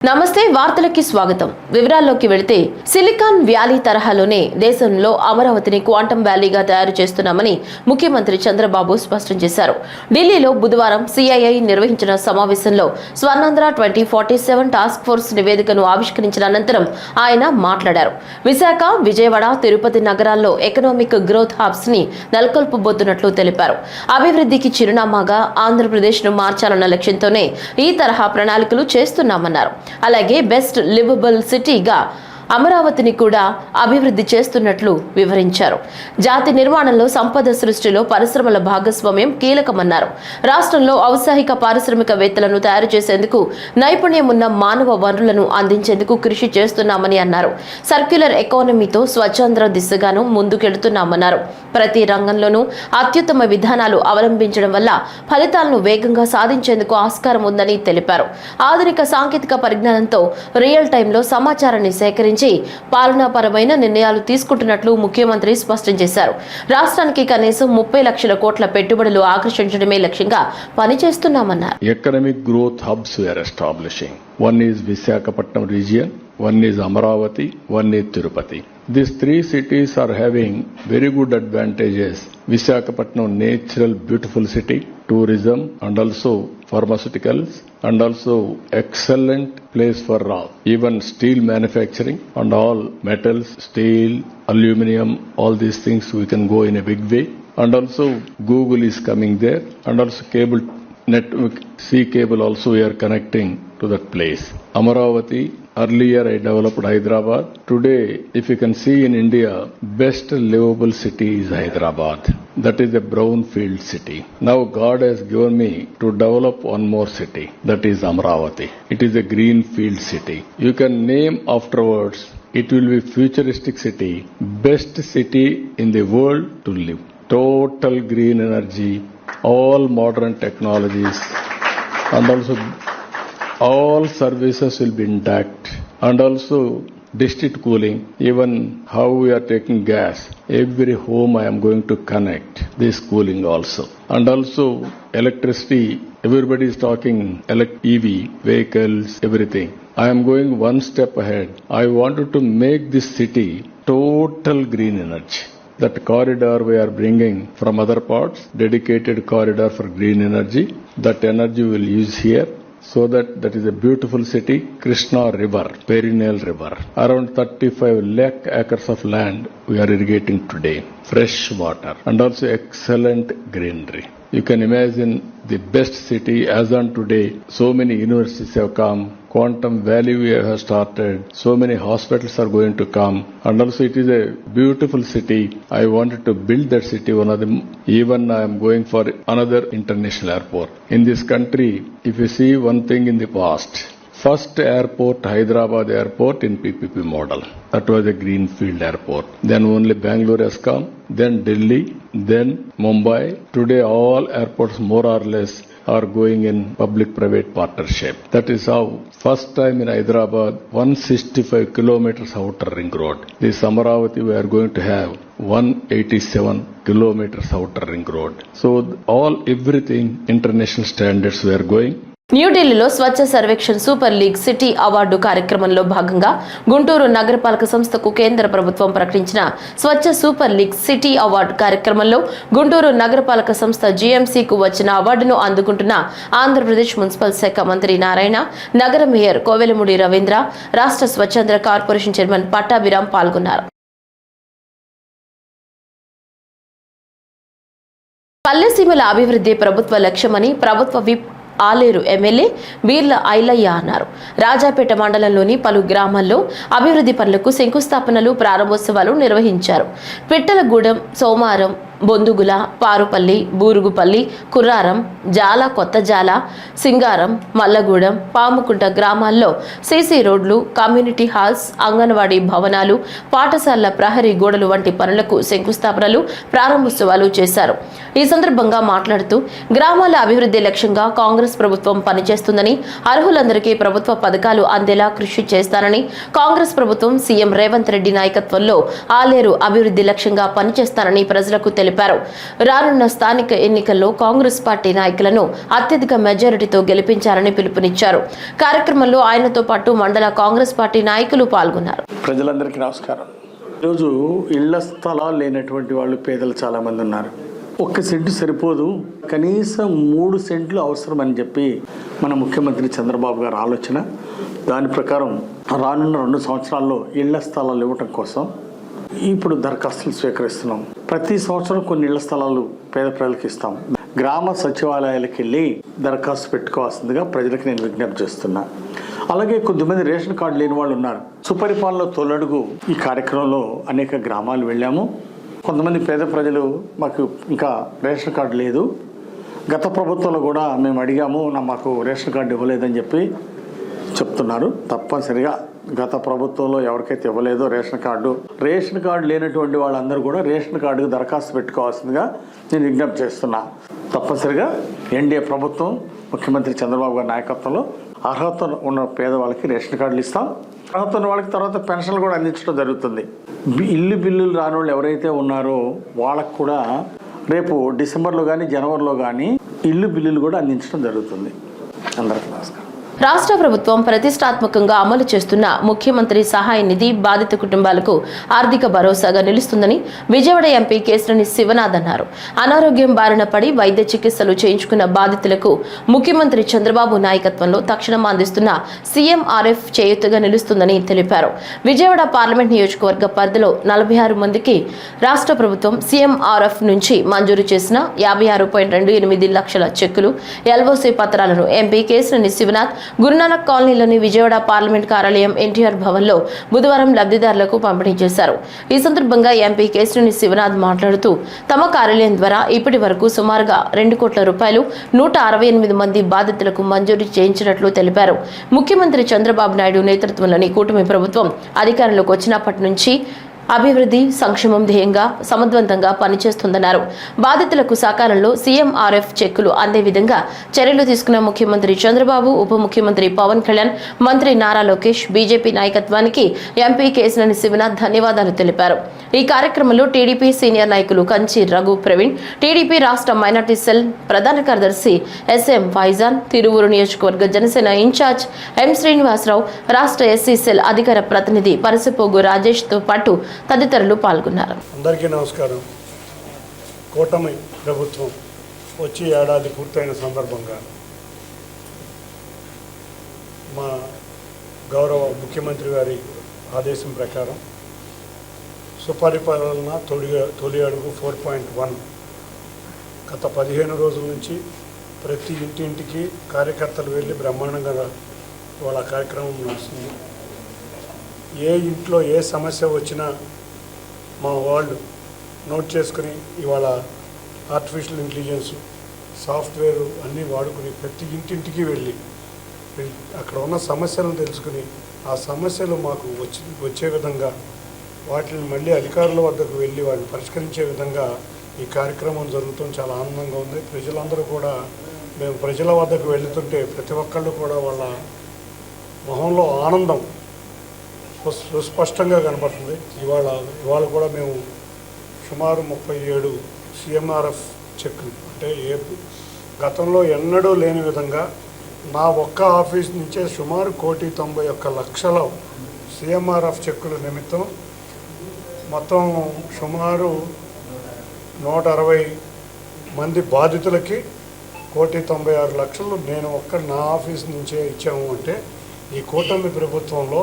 నమస్తే వార్తలకి స్వాగతం. వివరాల్లోకి వెళితే సిలికాన్ వ్యాలీ తరహాలోనే దేశంలో అమరావతిని క్వాంటం వ్యాలీగా తయారు చేస్తున్నామని ముఖ్యమంత్రి చంద్రబాబు స్పష్టం చేశారు. ఢిల్లీలో బుధవారం సిఐఐ నిర్వహించిన సమావేశంలో స్వర్ణాంధ్ర 2047 టాస్క్ ఫోర్స్ నివేదికను ఆవిష్కరించిన అనంతరం ఆయన మాట్లాడారు. విశాఖ, విజయవాడ, తిరుపతి నగరాల్లో ఎకనామిక్ గ్రోత్ హబ్స్ ని నెలకొల్పబోతున్నట్లు తెలిపారు. అభివృద్ధికి చిరునామాగా ఆంధ్రప్రదేశ్ ను మార్చాలన్న లక్ష్యంతోనే ఈ తరహా ప్రణాళికలు చేస్తున్నామన్నారు. అలాగే బెస్ట్ లివబుల్ సిటీగా అమరావతిని కూడా అభివృద్ధి చేస్తున్నట్లు వివరించారు. జాతి నిర్మాణంలో సంపద సృష్టిలో పరిశ్రమల భాగస్వామ్యం కీలకమన్నారు. రాష్ట్రంలో ఔత్సాహిక పారిశ్రామికవేత్తలను తయారు చేసేందుకు నైపుణ్యం ఉన్న మానవ వనరులను అందించేందుకు కృషి చేస్తున్నామని అన్నారు. సర్క్యులర్ ఎకానమీతో స్వచ్ఛంద్ర దిశగాను ముందుకెడుతున్నామన్నారు. ప్రతి రంగంలోనూ అత్యుత్తమ విధానాలు అవలంబించడం వల్ల ఫలితాలను వేగంగా సాధించేందుకు ఆస్కారం ఉందని తెలిపారు. ఆధునిక సాంకేతిక పరిజ్ఞానంతో రియల్ టైంలో సమాచారాన్ని సేకరించి పాలనాపరమైన నిర్ణయాలు తీసుకుంటున్నట్లు ముఖ్యమంత్రి స్పష్టం చేశారు. రాష్ట్రానికి కనీసం 30 లక్షల కోట్ల పెట్టుబడులు ఆకర్షించడమే లక్ష్యంగా పనిచేస్తున్నామన్నారు. Economic growth hubs we're establishing. One is Visakhapatnam region, one is Amaravati, one is Tirupati. These three cities are having very good advantages. Visakhapatnam, natural, beautiful city, tourism, and also pharmaceuticals, and also excellent place for even steel manufacturing and all metals, steel, aluminum, all these things we can go in a big way. And also Google is coming there, and also cable network, sea cable also we are connecting to that place. Amaravati, earlier I developed Hyderabad. Today, if you can see in India, best livable city is Hyderabad. That is a brownfield city. Now God has given me to develop one more city. That is Amaravati. It is a greenfield city. You can name afterwards. It will be futuristic city. Best city in the world to live. Total green energy. All modern technologies. And also all services will be intact, and also district cooling, even how we are taking gas, every home I am going to connect this cooling also. And also electricity, everybody is talking EV vehicles, everything. I am going one step ahead. I wanted to make this city total green energy. That corridor we are bringing from other parts, dedicated corridor for green energy, that energy will use here. So that is a beautiful city. Krishna river, perennial river, around 35 lakh acres of land we are irrigating today. Fresh water and also excellent greenery. You can imagine the best city as on today. So many universities have come. Quantum Valley we have started. So many hospitals are going to come. And also it is a beautiful city. I wanted to build that city. One of them, even I am going for another international airport. In this country, if you see one thing in the past, first airport, Hyderabad airport in PPP model. That was a greenfield airport. Then only Bangalore has come. Then Delhi. Then Mumbai. Today all airports more or less are going in public-private partnership. That is how first time in Hyderabad 165 kilometers outer ring road. This Amaravati we are going to have 187 kilometers outer ring road. So everything international standards we are going. న్యూఢిల్లీలో Swachh Survekshan super league city award కార్యక్రమంలో భాగంగా గుంటూరు నగరపాలక సంస్థకు కేంద్ర ప్రభుత్వం ప్రకటించిన Swachh super league city award కార్యక్రమంలో గుంటూరు నగరపాలక సంస్థ జీఎంసీకు వచ్చిన అవార్డును అందుకుంటున్న ఆంధ్రప్రదేశ్ మున్సిపల్ శాఖ మంత్రి నారాయణ, నగర మేయర్ కోవెలమూడి రవీంద్ర, రాష్ట్ర స్వచ్ఛంద్ర కార్పొరేషన్ చైర్మన్ పట్టాభిరామ్ పాల్గొన్నారు. పల్లెసీమల అభివృద్ధి ప్రభుత్వ లక్ష్యమని ప్రభుత్వ విప్ ఆలేరు ఎమ్మెల్యే బీర్ల ఐలయ్య అన్నారు. రాజాపేట మండలంలోని పలు గ్రామాల్లో అభివృద్ధి పనులకు శంకుస్థాపనలు, ప్రారంభోత్సవాలు నిర్వహించారు. పిట్టలగూడెం, సోమారం, బొందుగుల, పారుపల్లి, బూరుగుపల్లి, కుర్రారం, జాల, కొత్త జాల, సింగారం, మల్లగూడెం, పాముకుంట గ్రామాల్లో సీసీ రోడ్లు, కమ్యూనిటీ హాల్స్, అంగన్వాడీ భవనాలు, పాఠశాలల ప్రహరీ గోడలు వంటి పనులకు శంకుస్థాపనలు, ప్రారంభోత్సవాలు చేశారు. ఈ సందర్భంగా మాట్లాడుతూ గ్రామాల అభివృద్ధి లక్ష్యంగా కాంగ్రెస్ ప్రభుత్వం పనిచేస్తుందని, అర్హులందరికీ ప్రభుత్వ పథకాలు అందేలా కృషి చేస్తానని, కాంగ్రెస్ ప్రభుత్వం సీఎం రేవంత్ రెడ్డి నాయకత్వంలో ఆలేరు అభివృద్ధి లక్ష్యంగా పనిచేస్తానని ప్రజలకు తెలిపారు. తెలిపారు. రానున్న స్థానిక ఎన్నికల్లో కాంగ్రెస్ పార్టీ నాయకులను అత్యధిక మెజారిటీతో గెలిపించాలని పిలుపునిచ్చారు. కార్యక్రమంలో ఆయనతో పాటు మండల కాంగ్రెస్ పార్టీ నాయకులు పాల్గొన్నారు. ప్రజలందరికీ నమస్కారం. ఈరోజు ఇళ్ల స్థలాలు లేనటువంటి వాళ్ళు పేదలు చాలామంది ఉన్నారు. 1 సెంటు సరిపోదు, కనీసం 3 సెంట్లు అవసరమని చెప్పి మన ముఖ్యమంత్రి చంద్రబాబు గారి ఆలోచన. దాని ప్రకారం రానున్న 2 సంవత్సరాల్లో ఇళ్ల స్థలాలు ఇవ్వటం కోసం ఇప్పుడు దరఖాస్తులు స్వీకరిస్తున్నాం. ప్రతి సంవత్సరం కొన్ని ఇళ్ల స్థలాలు పేద ప్రజలకు ఇస్తాం. గ్రామ సచివాలయాలకు వెళ్ళి దరఖాస్తు పెట్టుకోవాల్సిందిగా ప్రజలకు నేను విజ్ఞప్తి చేస్తున్నా. అలాగే కొద్దిమంది రేషన్ కార్డు లేని వాళ్ళు ఉన్నారు. సుపరిపాలన తొలడుగు ఈ కార్యక్రమంలో అనేక గ్రామాలు వెళ్ళాము. కొంతమంది పేద ప్రజలు మాకు ఇంకా రేషన్ కార్డు లేదు, గత ప్రభుత్వంలో కూడా మేము అడిగాము, మాకు రేషన్ కార్డు ఇవ్వలేదని చెప్పి చెప్తున్నారు. తప్పనిసరిగా గత ప్రభుత్వంలో ఎవరికైతే ఇవ్వలేదో రేషన్ కార్డు లేనటువంటి వాళ్ళందరూ కూడా రేషన్ కార్డుకు దరఖాస్తు పెట్టుకోవాల్సిందిగా నేను విజ్ఞప్తి చేస్తున్నా. తప్పనిసరిగా ఎన్డీఏ ప్రభుత్వం ముఖ్యమంత్రి చంద్రబాబు గారి నాయకత్వంలో అర్హత ఉన్న పేదవాళ్ళకి రేషన్ కార్డులు ఇస్తాం. అర్హత ఉన్న వాళ్ళకి తర్వాత పెన్షన్లు కూడా అందించడం జరుగుతుంది. ఇల్లు బిల్లులు రాని వాళ్ళు ఎవరైతే ఉన్నారో వాళ్ళకు కూడా రేపు డిసెంబర్లో కానీ జనవరిలో కానీ ఇల్లు బిల్లులు కూడా అందించడం జరుగుతుంది. అందరికీ నమస్కారం. రాష్ట్ర ప్రభుత్వం ప్రతిష్టాత్మకంగా అమలు చేస్తున్న ముఖ్యమంత్రి సహాయ నిధి బాధిత కుటుంబాలకు ఆర్థిక భరోసాగా నిలుస్తుందని విజయవాడ ఎంపీ కేశినేని శివనాథ్ అన్నారు. అనారోగ్యం బారిన పడి వైద్య చికిత్సలు చేయించుకున్న బాధితులకు ముఖ్యమంత్రి చంద్రబాబు నాయకత్వంలో తక్షణం అందిస్తున్న సీఎంఆర్ఎఫ్ చేయూతగా నిలుస్తుందని తెలిపారు. విజయవాడ పార్లమెంట్ నియోజకవర్గ పరిధిలో 46 మందికి రాష్ట్ర ప్రభుత్వం సీఎంఆర్ఎఫ్ నుంచి మంజూరు చేసిన 56.28 లక్షల చెక్కులు, ఎల్ఓసీ పత్రాలను ఎంపీ కేశినేని శివనాథ్ గురునానక్ కాలనీలోని విజయవాడ పార్లమెంట్ కార్యాలయం ఎన్టీఆర్ భవన్లో బుధవారం లబ్ధిదారులకు పంపిణీ చేశారు. ఈ సందర్భంగా ఎంపీ కేశినేని శివనాథ్ మాట్లాడుతూ తమ కార్యాలయం ద్వారా ఇప్పటి వరకు సుమారుగా 2 కోట్ల రూపాయలు 168 మంది బాధితులకు మంజూరు చేయించినట్లు తెలిపారు. ముఖ్యమంత్రి చంద్రబాబు నాయుడు నేతృత్వంలోని కూటమి ప్రభుత్వం అధికారంలోకి వచ్చినప్పటి నుంచి అభివృద్ధి సంక్షేమం ధ్యేయంగా సమర్థవంతంగా పనిచేస్తుందన్నారు. బాధితులకు సకాలంలో సీఎంఆర్ఎఫ్ చెక్కులు అందే విధంగా చర్యలు తీసుకున్న ముఖ్యమంత్రి చంద్రబాబు, ఉప ముఖ్యమంత్రి పవన్ కళ్యాణ్, మంత్రి నారా లోకేష్, బీజేపీ నాయకత్వానికి ఎంపీ కేశినేని శివనాథ్ ధన్యవాదాలు తెలిపారు. ఈ కార్యక్రమంలో టీడీపీ సీనియర్ నాయకులు కంచి రఘు ప్రవీణ్, టీడీపీ రాష్ట్ర మైనార్టీ సెల్ ప్రధాన కార్యదర్శి ఎస్ఎం ఫైజాన్, తిరువూరు నియోజకవర్గ జనసేన ఇన్ఛార్జ్ ఎం శ్రీనివాసరావు, రాష్ట్ర ఎస్సీ సెల్ అధికార ప్రతినిధి పరసిపోగు రాజేష్ తో పాటు తదితరులు పాల్గొన్నారు. అందరికీ నమస్కారం. కూటమి ప్రభుత్వం వచ్చి ఏడాది పూర్తయిన సందర్భంగా మా గౌరవ ముఖ్యమంత్రి గారి ఆదేశం ప్రకారం సుపరిపాలన తొలి అడుగు 4.1 గత 15 రోజుల నుంచి ప్రతి ఇంటింటికి కార్యకర్తలు వెళ్ళి బ్రహ్మాండంగా వాళ్ళ కార్యక్రమం నడుస్తుంది. ఏ ఇంట్లో ఏ సమస్య వచ్చినా మా వాళ్ళు నోట్ చేసుకుని ఇవాళ ఆర్టిఫిషియల్ ఇంటెలిజెన్స్ సాఫ్ట్వేర్ అన్నీ వాడుకుని ప్రతి ఇంటింటికి వెళ్ళి అక్కడ ఉన్న సమస్యలను తెలుసుకుని ఆ సమస్యలు మాకు వచ్చే విధంగా వాటిని మళ్ళీ అధికారుల వద్దకు వెళ్ళి వాటిని పరిష్కరించే విధంగా ఈ కార్యక్రమం జరుగుతాం. చాలా ఆనందంగా ఉంది. ప్రజలందరూ కూడా మేము ప్రజల వద్దకు వెళుతుంటే ప్రతి ఒక్కళ్ళు కూడా వాళ్ళ మొహంలో ఆనందం సుస్పష్టంగా కనబడుతుంది. ఇవాళ కూడా మేము సుమారు 37 సీఎంఆర్ఎఫ్ చెక్కులు, అంటే గతంలో ఎన్నడూ లేని విధంగా నా ఒక్క ఆఫీస్ నుంచే సుమారు 1,91,00,000 సీఎంఆర్ఎఫ్ చెక్కుల నిమిత్తం మొత్తం సుమారు 160 మంది బాధితులకి 1,96,00,000 నేను నా ఆఫీస్ నుంచే ఇచ్చాము. అంటే ఈ కూటమి ప్రభుత్వంలో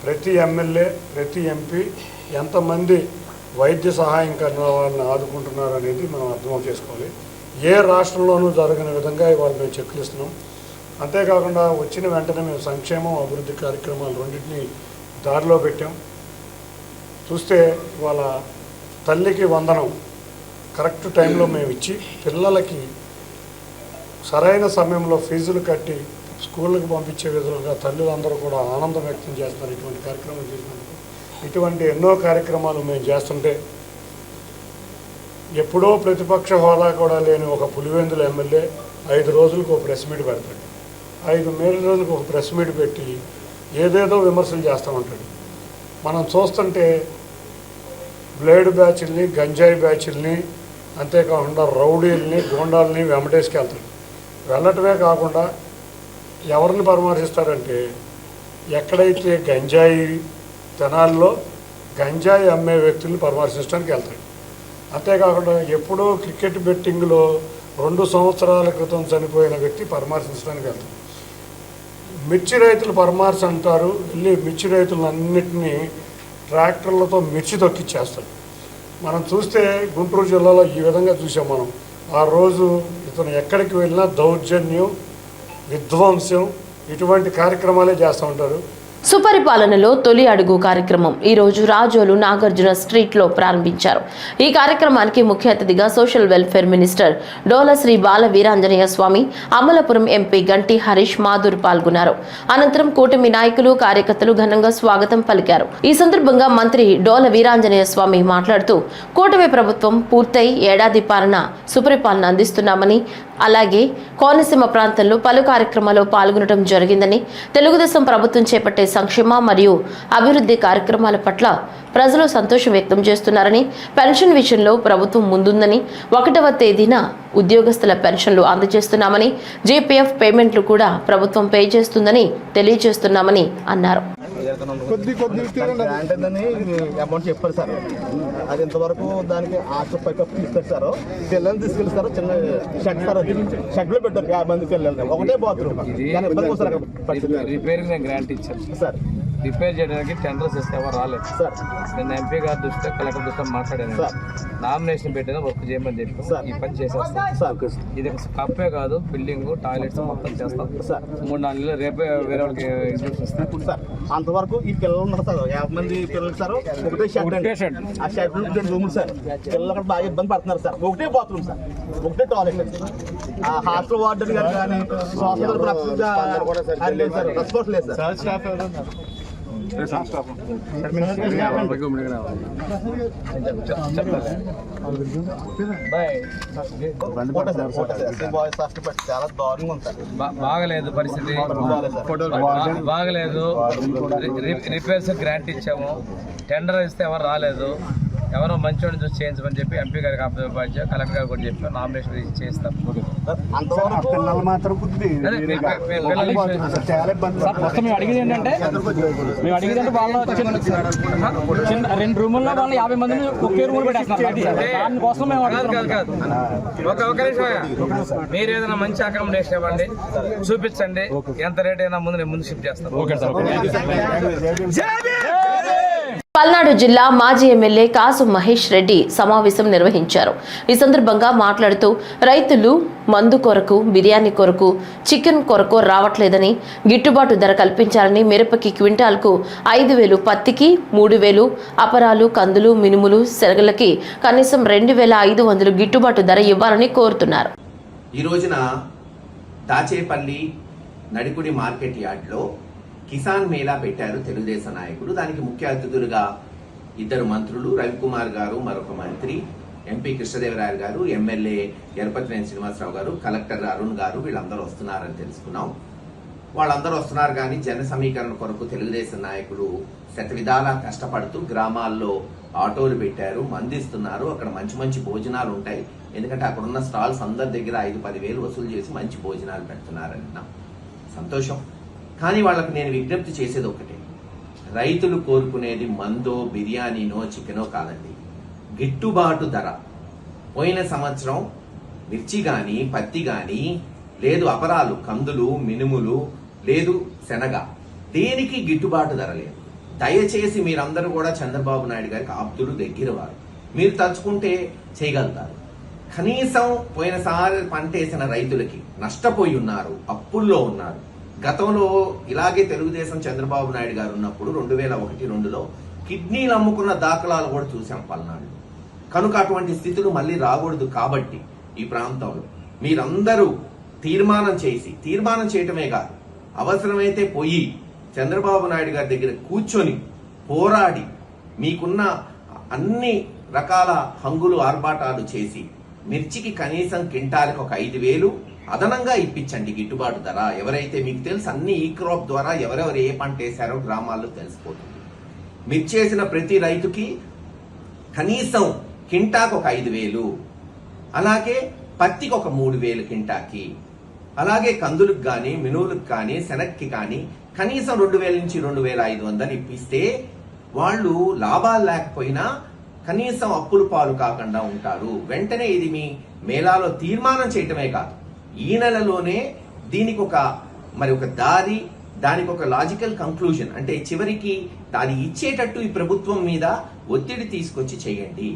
ప్రతి ఎమ్మెల్యే, ప్రతి ఎంపీ ఎంతమంది వైద్య సహాయం కన్నా వాళ్ళని ఆదుకుంటున్నారు అనేది మనం అర్థం చేసుకోవాలి. ఏ రాష్ట్రంలోనూ జరగని విధంగా ఇవాళ మేము చెక్కులు ఇస్తున్నాం. అంతేకాకుండా వచ్చిన వెంటనే మేము సంక్షేమం, అభివృద్ధి కార్యక్రమాలు రెండింటినీ దారిలో పెట్టాం. చూస్తే వాళ్ళ తల్లికి వందనం కరెక్ట్ టైంలో మేము ఇచ్చి పిల్లలకి సరైన సమయంలో ఫీజులు కట్టి స్కూళ్ళకి పంపించే విధంగా తల్లులందరూ కూడా ఆనందం వ్యక్తం చేస్తున్నారు ఇటువంటి కార్యక్రమం చేసినందుకు. ఇటువంటి ఎన్నో కార్యక్రమాలు మేము చేస్తుంటే ఎప్పుడో ప్రతిపక్ష హోదా కూడా లేని ఒక పులివెందుల ఎమ్మెల్యే 5 రోజులకు ఒక ప్రెస్ మీట్ పెడతాడు. 5 రోజులకు ఒక ప్రెస్ మీట్ పెట్టి ఏదేదో విమర్శలు చేస్తూ ఉంటాడు. మనం చూస్తుంటే బ్లేడ్ బ్యాచ్ల్ని, గంజాయి బ్యాచ్ల్ని అంతేకాకుండా రౌడీల్ని గోండాలని వెంబడేసుకెళ్తాడు. వెళ్ళటమే కాకుండా ఎవరిని పరామర్శిస్తారంటే ఎక్కడైతే గంజాయి తెనాల్లో గంజాయి అమ్మే వ్యక్తుల్ని పరామర్శించడానికి వెళ్తాడు. అంతేకాకుండా ఎప్పుడో క్రికెట్ బెట్టింగ్లో 2 సంవత్సరాల క్రితం చనిపోయిన వ్యక్తి పరామర్శించడానికి వెళ్తాడు. మిర్చి రైతులు పరామర్శ అంటారు, వెళ్ళి మిర్చి రైతులన్నింటినీ ట్రాక్టర్లతో మిర్చి తొక్కిచ్చేస్తాడు. మనం చూస్తే గుంటూరు జిల్లాలో ఈ విధంగా చూసాం మనం. ఆ రోజు ఇతను ఎక్కడికి వెళ్ళినా దౌర్జన్యం, విధ్వంసం ఇటువంటి కార్యక్రమాలే చేస్తూ ఉంటారు. సుపరిపాలనలో తొలి అడుగు కార్యక్రమం ఈ రోజు రాజోలు నాగార్జున స్ట్రీట్ లో ప్రారంభించారు. ఈ కార్యక్రమానికి ముఖ్య అతిథిగా సోషల్ వెల్ఫేర్ మినిస్టర్ డోల శ్రీ బాల వీరాంజనేయ స్వామి, అమలాపురం ఎంపీ గంటి హరీష్ మాధుర్ పాల్గొన్నారు. అనంతరం కూటమి నాయకులు, కార్యకర్తలు ఘనంగా స్వాగతం పలికారు. ఈ సందర్భంగా మంత్రి డోల వీరాంజనేయ స్వామి మాట్లాడుతూ కూటమి ప్రభుత్వం పూర్తయి ఏడాది పాలన సుపరిపాలన అందిస్తున్నామని, అలాగే కోనసీమ ప్రాంతంలో పలు కార్యక్రమాల్లో పాల్గొనడం జరిగిందని, తెలుగుదేశం ప్రభుత్వం చేపట్టే సంక్షేమ మరియు అభివృద్ధి కార్యక్రమాల పట్ల ప్రజలు సంతోషం వ్యక్తం చేస్తున్నారని, పెన్షన్ విషయంలో ప్రభుత్వం ముందుందని, 1వ తేదీన ఉద్యోగస్తుల పెన్షన్లు అందజేస్తున్నామని, జీపీఎఫ్ పేమెంట్లు కూడా ప్రభుత్వం పే చేస్తుందని తెలియజేస్తున్నామని అన్నారు. అమౌంట్ చెప్పారు సార్, అది ఇంతవరకు దానికి ఆశ పైకప్పు ఇస్తారు సార్. పిల్లల్ని తీసుకెళ్తారు, చిన్న షెడ్ సార్, అది షెడ్ లో పెట్టారు 50 మంది పిల్లల్ని, ఒకటే బాత్రూమ్. రిపేరింగ్ నేను గ్రాంట్ ఇచ్చాను సార్. రిపేర్ చేయడానికి టెండర్స్ ఇస్తే ఎవరు రాలేదు సార్. నేను ఎంపీ గారి దృష్టిలో, కలెక్టర్ దృష్టిలో మాట్లాడాను సార్. నామినేషన్ పెట్టిన వర్క్ చేయమని చెప్పి సార్ ఈ పని చేసేస్తాం సార్. ఇది కప్పే కాదు, బిల్డింగ్, టాయిలెట్స్ మొత్తం చేస్తాం సార్. 3-4 నెలలు రేపే వేరే వాళ్ళకి ఇన్స్ట్రక్షన్ ఇస్తాం సార్. అంతవరకు ఈ పిల్లలు ఉన్నారు సార్, 50 మంది పిల్లలు సార్. ఒకటే షెడ్, ఆ షెడ్ 2 రూములు సార్. పిల్లలు అక్కడ బాగా ఇబ్బంది పడుతున్నారు సార్. ఒకటే బాత్రూమ్ సార్, ఒకటే టాయిలెట్. ఆ హాస్టల్ వార్డెన్ గారు కానీ సోషల్ రెస్పాన్స్ లేదు సార్. చాలా దారుణంగా ఉంది సార్. బాగలేదు పరిస్థితి, బాగలేదు. రిపేర్స్ గ్రాంట్ ఇచ్చాము, టెండర్ ఇస్తే ఎవరు రాలేదు. ఎవరో మంచివాడిని చూసి చేయించమని చెప్పి ఎంపీ గారికి అప్పచెప్పారు, కలెక్టర్ గారు కూడా చెప్పి నామినేషన్ చేస్తాం. మేము అడిగేది ఏంటంటే వాళ్ళు 2 రూముల్లో వాళ్ళు 50 మందిని ఒకే రూములు పెట్టేస్తున్నారు. దానికోసం మేము కాదు ఒక నిమిషం, మీరు ఏదైనా మంచి అకామిడేషన్ ఇవ్వండి, చూపించండి, ఎంత రేట్ అయినా ముందు షిఫ్ట్ చేస్తాం. పల్నాడు జిల్లా మాజీ ఎమ్మెల్యే కాసు మహేష్ రెడ్డి సమావేశం నిర్వహించారు. ఈ సందర్భంగా మాట్లాడుతూ రైతులు మందు కొరకు, బిర్యానీ కొరకు, చికెన్ కొరకు రావట్లేదని, గిట్టుబాటు ధర కల్పించాలని, మిరపకి క్వింటాల్కు 5,000, పత్తికి 3,000, అపరాలు, కందులు, మినుములు, శనగలకి కనీసం 2,500 గిట్టుబాటు ధర ఇవ్వాలని కోరుతున్నారు. ఈ రోజున దాచేపల్లి నడికుడి మార్కెట్ యార్డ్లో కిసాన్ మేళా పెట్టారు తెలుగుదేశం నాయకులు. దానికి ముఖ్య అతిథులుగా 2 మంత్రులు, రవికుమార్ గారు మరొక మంత్రి, ఎంపీ కృష్ణదేవరాయలు గారు, ఎమ్మెల్యే ఎరపతినేని శ్రీనివాసరావు గారు, కలెక్టర్ అరుణ్ గారు, వీళ్ళందరూ వస్తున్నారని తెలుసుకున్నాం. వాళ్ళందరూ వస్తున్నారు కానీ జన సమీకరణ కొరకు తెలుగుదేశం నాయకులు శతవిధాలా కష్టపడుతూ గ్రామాల్లో ఆటోలు పెట్టారు, మందిస్తున్నారు. అక్కడ మంచి మంచి భోజనాలు ఉంటాయి. ఎందుకంటే అక్కడ ఉన్న స్టాల్స్ అందరి దగ్గర 5-10 వేలు వసూలు చేసి మంచి భోజనాలు పెడుతున్నారన్న సంతోషం. కానీ వాళ్ళకు నేను విజ్ఞప్తి చేసేది ఒకటే, రైతులు కోరుకునేది మందో, బిర్యానీనో, చికెనో కాదండి, గిట్టుబాటు ధర. పోయిన సంవత్సరం మిర్చి గాని, పత్తి గాని, లేదు అపరాలు, కందులు, మినుములు, లేదు శనగ, దేనికి గిట్టుబాటు ధర లేదు. దయచేసి మీరందరూ కూడా చంద్రబాబు నాయుడు గారికి ఆప్తులు, దగ్గర వారు. మీరు తలుచుకుంటే చేయగలుగుతారు. కనీసం పోయినసారి పంటేసిన రైతులకి నష్టపోయి ఉన్నారు, అప్పుల్లో ఉన్నారు. గతంలో ఇలాగే తెలుగుదేశం చంద్రబాబు నాయుడు గారు ఉన్నప్పుడు 2001-2లో కిడ్నీలు అమ్ముకున్న దాఖలాలు కూడా చూసాం పల్నాడు. కనుక అటువంటి స్థితులు మళ్ళీ రాకూడదు. కాబట్టి ఈ ప్రాంతంలో మీరందరూ తీర్మానం చేయటమే కాదు, అవసరమైతే పోయి చంద్రబాబు నాయుడు గారి దగ్గర కూర్చొని పోరాడి మీకున్న అన్ని రకాల హంగులు, ఆర్భాటాలు చేసి మిర్చికి కనీసం క్వింటాల్కి ఒక 5,000 అదనంగా ఇప్పించండి గిట్టుబాటు ధర. ఎవరైతే మీకు తెలుసు, అన్ని ఈ క్రాప్ ద్వారా ఎవరెవరు ఏ పంట వేశారో గ్రామాల్లో తెలిసిపోతుంది. మిర్చి వేసిన ప్రతి రైతుకి కనీసం క్వింటాకు ఒక 5,000, అలాగే పత్తికి ఒక 3,000 కింటాకి, అలాగే కందులకు కానీ మినువులకు కానీ శనక్కి కానీ కనీసం 2,000 నుంచి 2,500 ఇప్పిస్తే వాళ్ళు లాభాలు లేకపోయినా కనీసం అప్పుల పాలు కాకుండా ఉంటారు. వెంటనే ఇది మీ మేళాలో తీర్మానం చేయటమే కాదు, ఈ నెలలోనే దీనికి ఒక దారి, దానికి ఒక లాజికల్ కంక్లూజన్, అంటే చివరికి దాన్ని ఇచ్చేటట్టు ఈ ప్రభుత్వం మీద ఒత్తిడి తీసుకొచ్చి చేయండి.